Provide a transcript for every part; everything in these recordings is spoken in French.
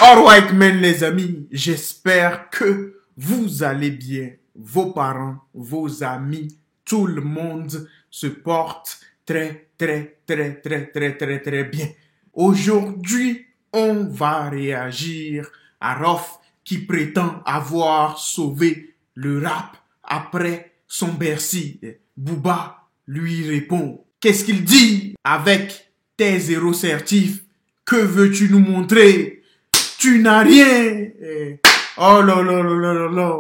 Alright, men, les amis, j'espère que vous allez bien. Vos parents, vos amis, tout le monde se porte très bien. Aujourd'hui, on va réagir à Rof qui prétend avoir sauvé le rap après son Bercy. Booba lui répond, qu'est-ce qu'il dit? Avec tes zéros certifs, que veux-tu nous montrer? Tu n'as rien. Oh là là là là là là.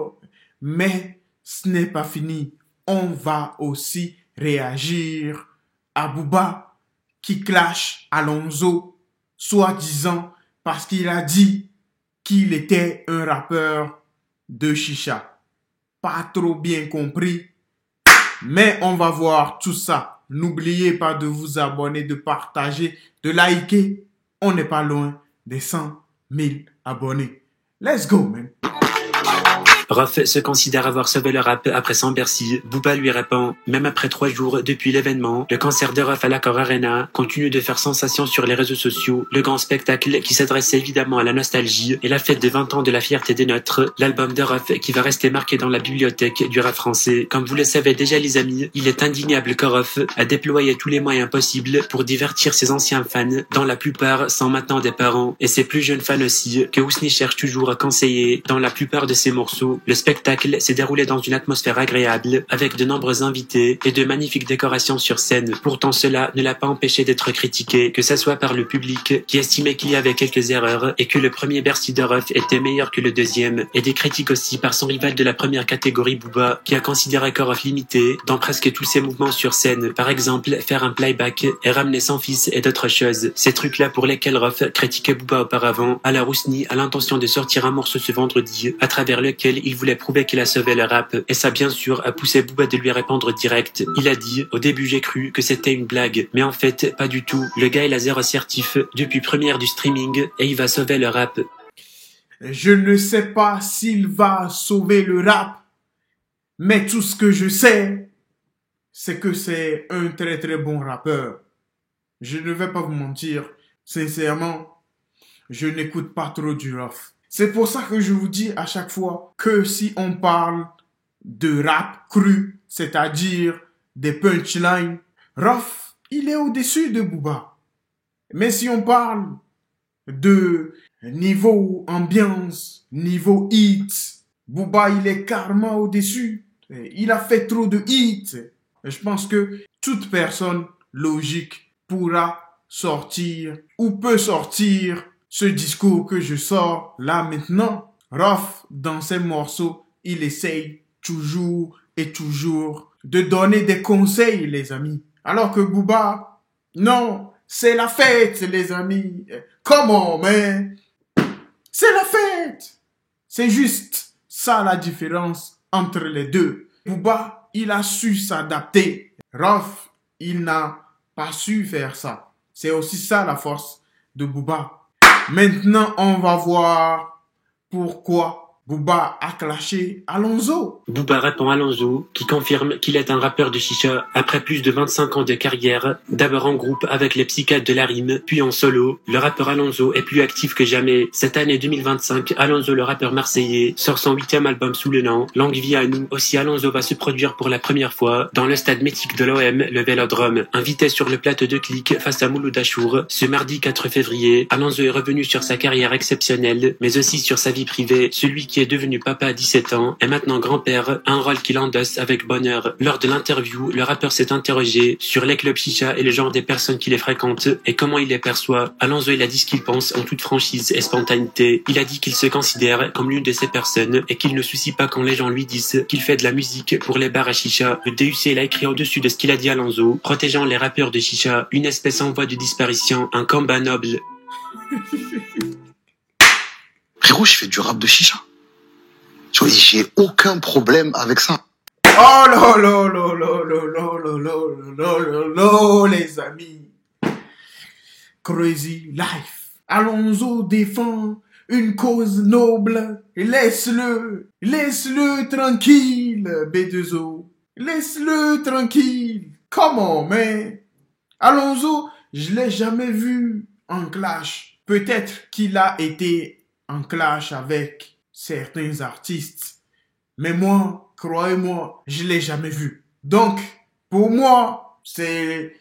Mais ce n'est pas fini. On va aussi réagir à Booba qui clash Alonso, soi-disant parce qu'il a dit qu'il était un rappeur de chicha. Pas trop bien compris, mais on va voir tout ça. N'oubliez pas de vous abonner, de partager, de liker. On n'est pas loin des 100 000 abonnés. Let's go, man. Rof se considère avoir sauvé le rap après son Bercy. Booba lui répond, même après 3 jours depuis l'événement, le concert de Rof à l'Accor Arena continue de faire sensation sur les réseaux sociaux. Le grand spectacle qui s'adresse évidemment à la nostalgie et la fête des 20 ans de la fierté des nôtres. L'album de Rof qui va rester marqué dans la bibliothèque du rap français. Comme vous le savez déjà les amis, il est indéniable que Rof a déployé tous les moyens possibles pour divertir ses anciens fans, dont la plupart sont maintenant des parents, et ses plus jeunes fans aussi, que Ousni cherche toujours à conseiller dans la plupart de ses morceaux. Le spectacle s'est déroulé dans une atmosphère agréable, avec de nombreux invités et de magnifiques décorations sur scène. Pourtant cela ne l'a pas empêché d'être critiqué, que ça soit par le public, qui estimait qu'il y avait quelques erreurs, et que le premier Bercy de Rof était meilleur que le deuxième, et des critiques aussi par son rival de la première catégorie Booba, qui a considéré que Rof limité dans presque tous ses mouvements sur scène, par exemple faire un playback et ramener son fils et d'autres choses. Ces trucs-là pour lesquels Rof critiquait Booba auparavant. Alors Ousni a l'intention de sortir un morceau ce vendredi, à travers lequel il voulait prouver qu'il a sauvé le rap, et ça bien sûr a poussé Booba de lui répondre direct. Il a dit, au début j'ai cru que c'était une blague, mais en fait pas du tout. Le gars il a 0 certif depuis première du streaming, et il va sauver le rap. Je ne sais pas s'il va sauver le rap, mais tout ce que je sais, c'est que c'est un très bon rappeur. Je ne vais pas vous mentir, sincèrement, je n'écoute pas trop du Rof. C'est pour ça que je vous dis à chaque fois que si on parle de rap cru, c'est-à-dire des punchlines, Rof, il est au-dessus de Booba. Mais si on parle de niveau ambiance, niveau hit, Booba, il est carrément au-dessus. Il a fait trop de hits. Je pense que toute personne logique pourra sortir ou peut sortir ce discours que je sors là maintenant. Rof, dans ses morceaux, il essaye toujours et toujours de donner des conseils, les amis. Alors que Booba, non, c'est la fête, les amis. Comment, man? C'est la fête. C'est juste ça la différence entre les deux. Booba, il a su s'adapter. Rof, il n'a pas su faire ça. C'est aussi ça la force de Booba. Maintenant, on va voir pourquoi Booba a clashé Alonso. Booba répond à Alonso, qui confirme qu'il est un rappeur de chicha après plus de 25 ans de carrière, d'abord en groupe avec les Psychiatres de la Rime, puis en solo. Le rappeur Alonso est plus actif que jamais. Cette année 2025, Alonso, le rappeur marseillais, sort son 8e album sous le nom Longue vie à nous. Aussi, Alonso va se produire pour la première fois dans le stade mythique de l'OM, le Vélodrome. Invité sur le plateau de Click face à Mouloud Achour, ce mardi 4 février, Alonso est revenu sur sa carrière exceptionnelle, mais aussi sur sa vie privée. Celui qui est devenu papa à 17 ans est maintenant grand-père, un rôle qu'il endosse avec bonheur. Lors de l'interview, le rappeur s'est interrogé sur les clubs chicha et le genre des personnes qui les fréquentent et comment il les perçoit. Alonso, il a dit ce qu'il pense en toute franchise et spontanéité. Il a dit qu'il se considère comme l'une de ces personnes et qu'il ne soucie pas quand les gens lui disent qu'il fait de la musique pour les bars à chicha. Le DUC, il a écrit au-dessus de ce qu'il a dit Alonso, protégeant les rappeurs de chicha, une espèce en voie de disparition, un combat noble. Frérot, je fais du rap de chicha. J'ai aucun problème avec ça. Oh là là là là là là là là là là là, les amis. Crazy life. Alonso défend une cause noble. Laisse-le tranquille, B2O. Laisse-le tranquille. Come on, man. Alonso, je l'ai jamais vu en clash. Peut-être qu'il a été en clash avec certains artistes. Mais moi, croyez-moi, je l'ai jamais vu. Donc, pour moi, c'est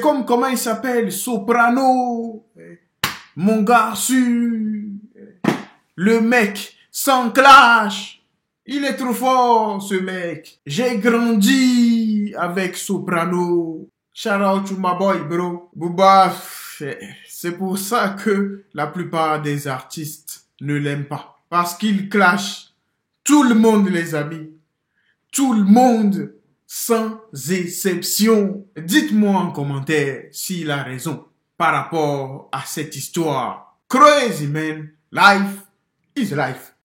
comme, comment il s'appelle, Soprano, mon garçon, le mec sans clash. Il est trop fort, ce mec. J'ai grandi avec Soprano. Shout out to my boy, bro. Booba, c'est pour ça que la plupart des artistes ne l'aiment pas. Parce qu'il clash. Tout le monde, les amis. Tout le monde, sans exception. Dites-moi en commentaire s'il a raison par rapport à cette histoire. Crazy, man. Life is life.